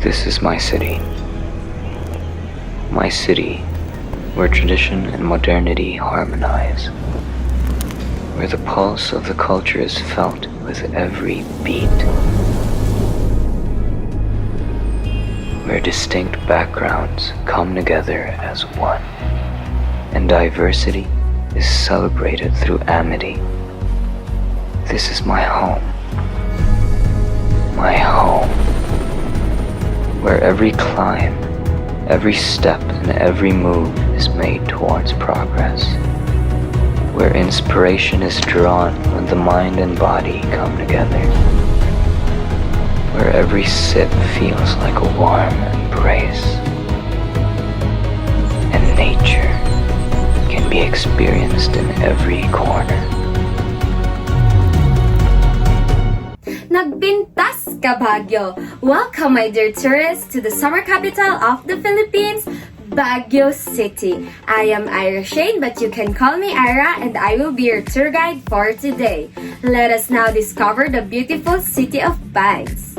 This is my city. My city, where tradition and modernity harmonize. Where the pulse of the culture is felt with every beat. Where distinct backgrounds come together as one. And diversity is celebrated through amity. This is my home. My home. Where every climb, every step, and every move is made towards progress. Where inspiration is drawn when the mind and body come together. Where every sip feels like a warm embrace. And nature can be experienced in every corner. Nagpintas ka, Baguio! Welcome, my dear tourists, to the summer capital of the Philippines, Baguio City. I am Ira Shane, but you can call me Ira, and I will be your tour guide for today. Let us now discover the beautiful city of Bags.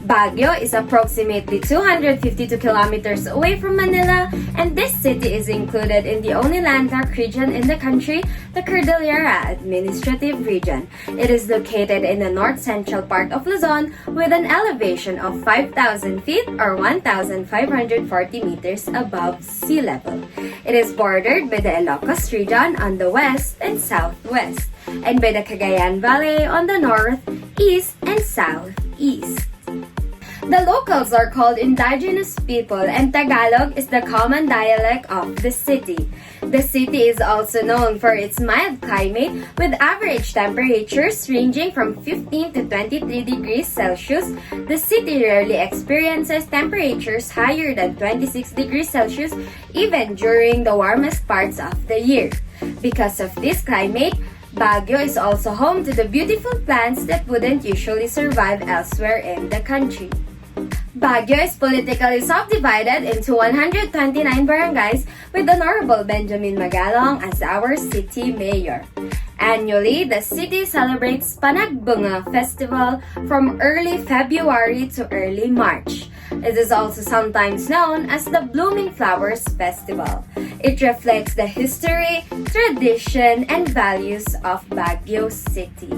Baguio is approximately 252 kilometers away from Manila, and this city is included in the only landlocked region in the country, the Cordillera Administrative Region. It is located in the north-central part of Luzon with an elevation of 5,000 feet or 1,540 meters above sea level. It is bordered by the Ilocos region on the west and southwest, and by the Cagayan Valley on the north, east, and southeast. The locals are called indigenous people, and Tagalog is the common dialect of the city. The city is also known for its mild climate with average temperatures ranging from 15 to 23 degrees Celsius. The city rarely experiences temperatures higher than 26 degrees Celsius even during the warmest parts of the year. Because of this climate, Baguio is also home to the beautiful plants that wouldn't usually survive elsewhere in the country. Baguio is politically subdivided into 129 barangays with Honorable Benjamin Magalong as our city mayor. Annually, the city celebrates Panagbunga Festival from early February to early March. It is also sometimes known as the Blooming Flowers Festival. It reflects the history, tradition, and values of Baguio City.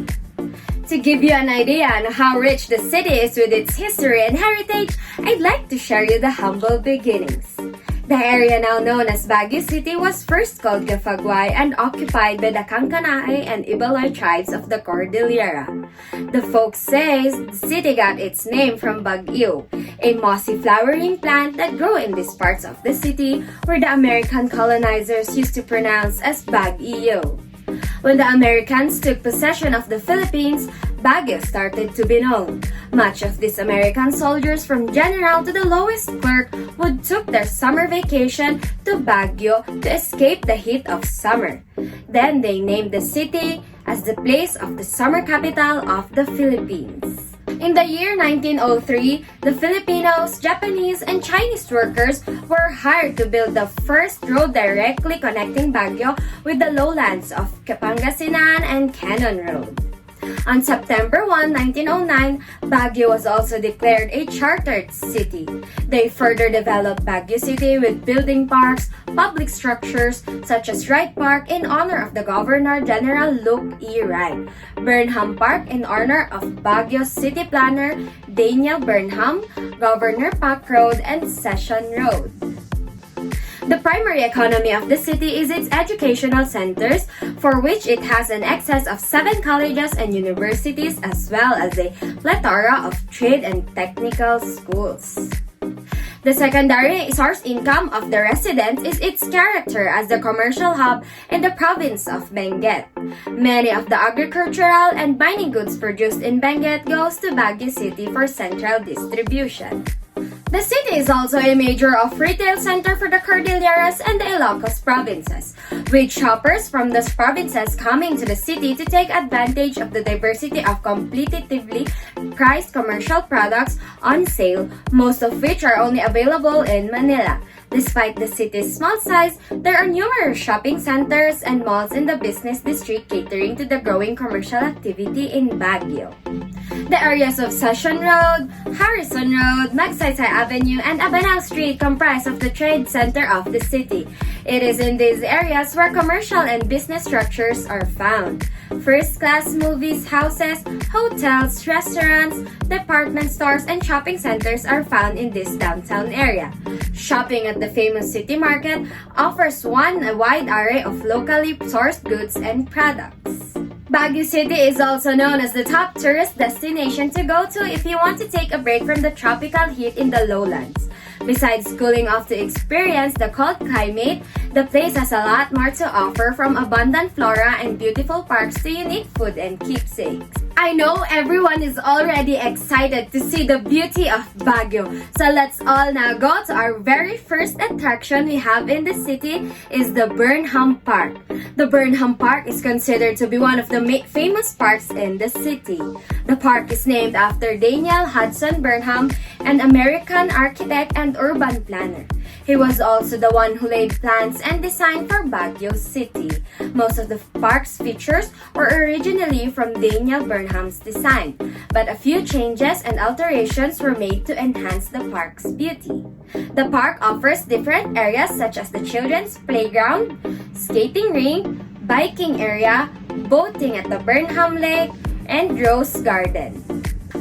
To give you an idea on how rich the city is with its history and heritage, I'd like to share you the humble beginnings. The area now known as Baguio City was first called Gafaguay and occupied by the Kankanaey and Ibaloy tribes of the Cordillera. The folk says the city got its name from Baguio, a mossy flowering plant that grew in these parts of the city where the American colonizers used to pronounce as Baguio. When the Americans took possession of the Philippines, Baguio started to be known. Much of these American soldiers from general to the lowest clerk would took their summer vacation to Baguio to escape the heat of summer. Then they named the city as the place of the summer capital of the Philippines. In the year 1903, the Filipinos, Japanese, and Chinese workers were hired to build the first road directly connecting Baguio with the lowlands of Pangasinan and Cannon Road. On September 1, 1909, Baguio was also declared a chartered city. They further developed Baguio City with building parks, public structures such as Wright Park in honor of the Governor General Luke E. Wright, Burnham Park in honor of Baguio City Planner Daniel Burnham, Governor Park Road, and Session Road. The primary economy of the city is its educational centers, for which it has an excess of 7 colleges and universities as well as a plethora of trade and technical schools. The secondary source income of the residents is its character as the commercial hub in the province of Benguet. Many of the agricultural and mining goods produced in Benguet goes to Baguio City for central distribution. The city is also a major off-retail center for the Cordilleras and the Ilocos provinces, with shoppers from those provinces coming to the city to take advantage of the diversity of competitively priced commercial products on sale, most of which are only available in Manila. Despite the city's small size, there are numerous shopping centers and malls in the business district catering to the growing commercial activity in Baguio. The areas of Session Road, Harrison Road, Magsaysay Avenue, and Abanao Street comprise of the trade center of the city. It is in these areas where commercial and business structures are found. First-class movies, houses, hotels, restaurants, department stores, and shopping centers are found in this downtown area. Shopping at the famous city market offers a wide array of locally sourced goods and products. Baguio City is also known as the top tourist destination to go to if you want to take a break from the tropical heat in the lowlands. Besides cooling off to experience the cold climate, the place has a lot more to offer, from abundant flora and beautiful parks to unique food and keepsakes. I know everyone is already excited to see the beauty of Baguio. So let's all now go to our very first attraction we have in the city is the Burnham Park. The Burnham Park is considered to be one of the famous parks in the city. The park is named after Daniel Hudson Burnham, an American architect and urban planner. He was also the one who laid plans and design for Baguio City. Most of the park's features were originally from Daniel Burnham's design, but a few changes and alterations were made to enhance the park's beauty. The park offers different areas such as the children's playground, skating rink, biking area, boating at the Burnham Lake, and Rose Garden.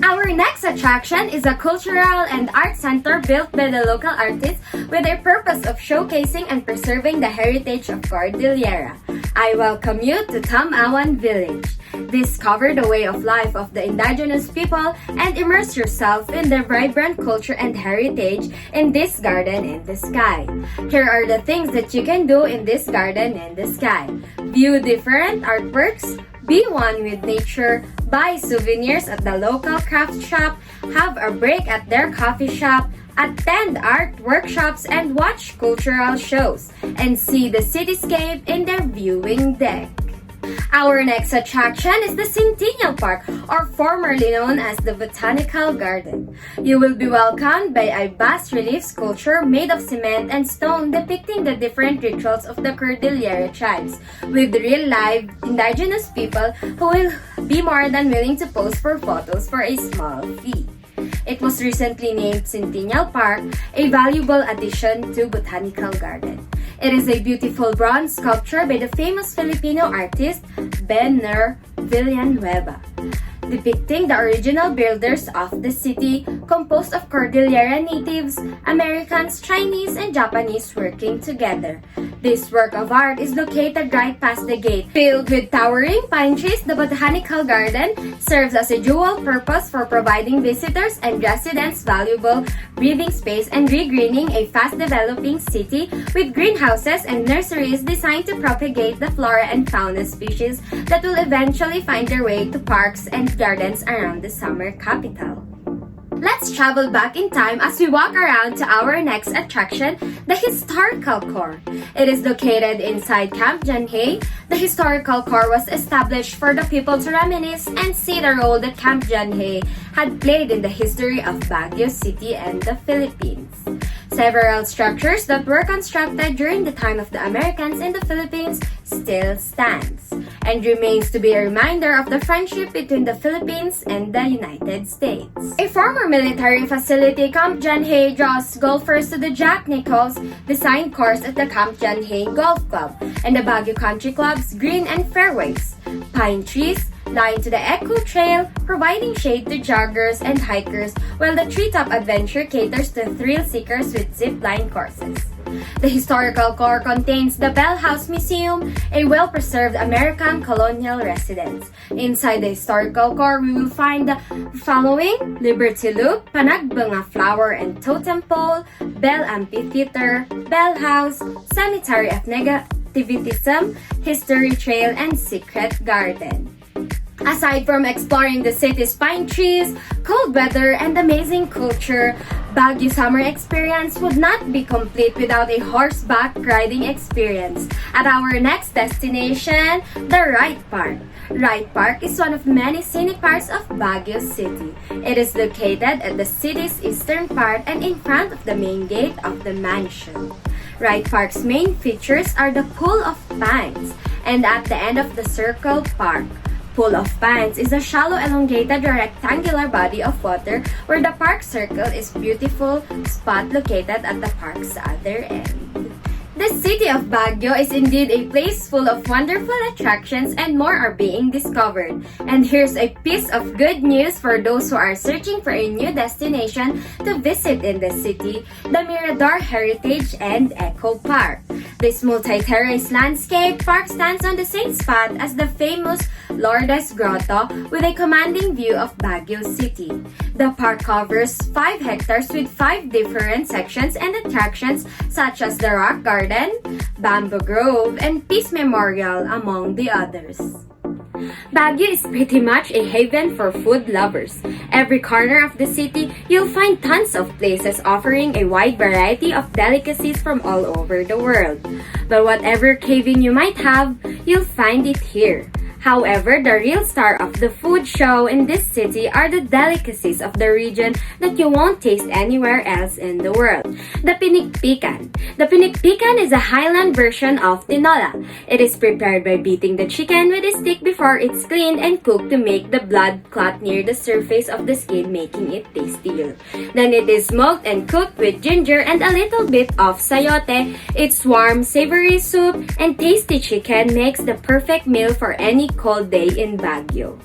Our next attraction is a cultural and art center built by the local artists with a purpose of showcasing and preserving the heritage of Cordillera. I welcome you to Tamawan Village. Discover the way of life of the indigenous people and immerse yourself in their vibrant culture and heritage in this garden in the sky. Here are the things that you can do in this garden in the sky. View different artworks, be one with nature, buy souvenirs at the local craft shop, have a break at their coffee shop, attend art workshops and watch cultural shows, and see the cityscape in their viewing deck. Our next attraction is the Centennial Park, or formerly known as the Botanical Garden. You will be welcomed by a bas-relief sculpture made of cement and stone depicting the different rituals of the Cordillera tribes, with real live indigenous people who will be more than willing to pose for photos for a small fee. It was recently named Centennial Park, a valuable addition to Botanical Garden. It is a beautiful bronze sculpture by the famous Filipino artist Benner Villanueva, depicting the original builders of the city, composed of Cordillera natives, Americans, Chinese, and Japanese working together. This work of art is located right past the gate. Filled with towering pine trees, the Botanical Garden serves as a dual purpose for providing visitors and residents valuable breathing space and regreening a fast-developing city with greenhouses and nurseries designed to propagate the flora and fauna species that will eventually find their way to parks and gardens around the summer capital. Let's travel back in time as we walk around to our next attraction, the Historical Core. It is located inside Camp Janhay. The Historical Core was established for the people to reminisce and see the role that Camp Janhay had played in the history of Baguio City and the Philippines. Several structures that were constructed during the time of the Americans in the Philippines still stands and remains to be a reminder of the friendship between the Philippines and the United States. A former military facility, Camp Janhay draws golfers to the Jack Nicklaus designed course at the Camp Janhay Golf Club and the Baguio Country Club's green and fairways. Pine trees line to the Echo Trail, providing shade to joggers and hikers, while the Treetop Adventure caters to thrill seekers with zip-line courses. The Historical Core contains the Bell House Museum, a well-preserved American colonial residence. Inside the Historical Core, we will find the following: Liberty Loop, Panagbanga Flower and Totem Pole, Bell Amphitheater, Bell House, Cemetery of Negativism, History Trail, and Secret Garden. Aside from exploring the city's pine trees, cold weather, and amazing culture, Baguio summer experience would not be complete without a horseback riding experience. At our next destination, the Wright Park. Wright Park is one of many scenic parts of Baguio City. It is located at the city's eastern part and in front of the main gate of the mansion. Wright Park's main features are the Pool of Pines and at the end of the Circle Park. Pool of Pines is a shallow elongated or rectangular body of water where the park circle is beautiful spot located at the park's other end. The city of Baguio is indeed a place full of wonderful attractions and more are being discovered. And here's a piece of good news for those who are searching for a new destination to visit in the city, the Mirador Heritage and Eco Park. This multi-terrace landscape park stands on the same spot as the famous Lourdes Grotto with a commanding view of Baguio City. The park covers 5 hectares with 5 different sections and attractions such as the Rock Garden, Bamboo Grove, and Peace Memorial among the others. Baguio is pretty much a haven for food lovers. Every corner of the city, you'll find tons of places offering a wide variety of delicacies from all over the world. But whatever craving you might have, you'll find it here. However, the real star of the food show in this city are the delicacies of the region that you won't taste anywhere else in the world. The pinikpikan. The pinikpikan is a highland version of tinola. It is prepared by beating the chicken with a stick before it's cleaned and cooked to make the blood clot near the surface of the skin, making it tastier. Then it is smoked and cooked with ginger and a little bit of sayote. Its warm, savory soup and tasty chicken makes the perfect meal for any cold day in Baguio.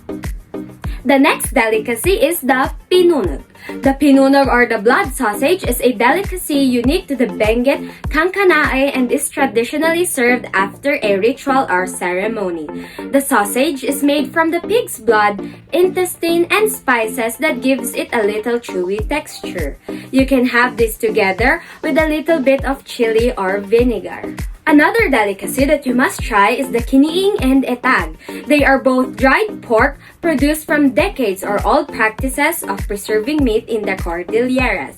The next delicacy is the pinunog. The pinunog or the blood sausage is a delicacy unique to the Benguet, Kankanae and is traditionally served after a ritual or ceremony. The sausage is made from the pig's blood, intestine, and spices that gives it a little chewy texture. You can have this together with a little bit of chili or vinegar. Another delicacy that you must try is the kiniing and etag. They are both dried pork produced from decades or old practices of preserving meat in the Cordilleras.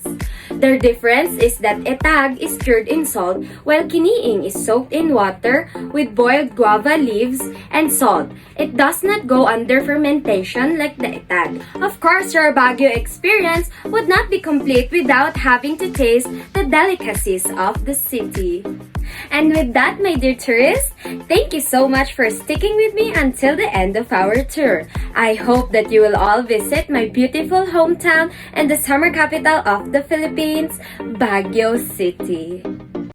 Their difference is that etag is cured in salt while kiniing is soaked in water with boiled guava leaves and salt. It does not go under fermentation like the etag. Of course, your Baguio experience would not be complete without having to taste the delicacies of the city. And with that, my dear tourists, thank you so much for sticking with me until the end of our tour. I hope that you will all visit my beautiful hometown and the summer capital of the Philippines, Baguio City.